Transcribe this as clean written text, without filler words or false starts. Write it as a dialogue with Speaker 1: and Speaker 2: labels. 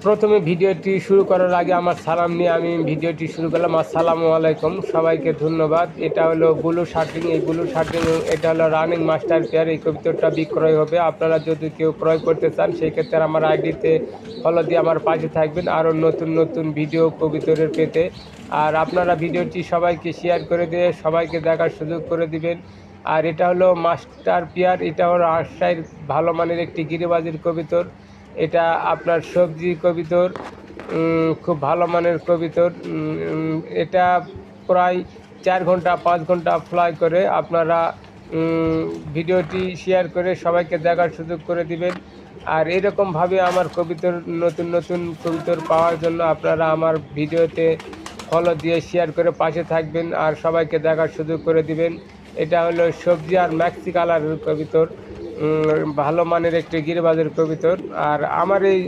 Speaker 1: প্রথমে ভিডিওটি শুরু করার আগে আমার সালাম নিয়ে আমি ভিডিওটি শুরু করলাম। আসসালামু আলাইকুম, সবাইকে ধন্যবাদ। এটা হলো ব্লু শার্টিং, এই ব্লু শার্টিং এটা হলো রানিং মাস্টার পেয়ার। এই কবিতরটা বিক্রয় হবে। আপনারা যদি কেউ ক্রয় করতে চান সেই ক্ষেত্রে আমার আইডিতে ফলো দিয়ে আমার পাশে থাকবেন আরও নতুন নতুন ভিডিও কবিতরের পেতে। আর আপনারা ভিডিওটি সবাইকে শেয়ার করে দিয়ে সবাইকে দেখার সুযোগ করে দিবেন। আর এটা হলো মাস্টার পেয়ার, এটা হলো রাজশাহীর ভালো মানের একটি গিরিবাজির কবিতর। এটা আপনার সবজি কবিতর, খুব ভালো মানের কবিতর। এটা প্রায় 4 ঘন্টা 5 ঘন্টা ফ্লাই করে। আপনারা ভিডিওটি শেয়ার করে সবাইকে দেখার সুযোগ করে দিবেন। আর এরকমভাবে আমার কবিতর নতুন নতুন কবিতর পাওয়ার জন্য আপনারা আমার ভিডিওতে ফলো দিয়ে শেয়ার করে পাশে থাকবেন আর সবাইকে দেখার সুযোগ করে দিবেন। এটা হলো সবজি আর ম্যাক্সি কালারের কবিতর, ভালো মানের একটি গিরিবাজের কবিতর। আর আমার এই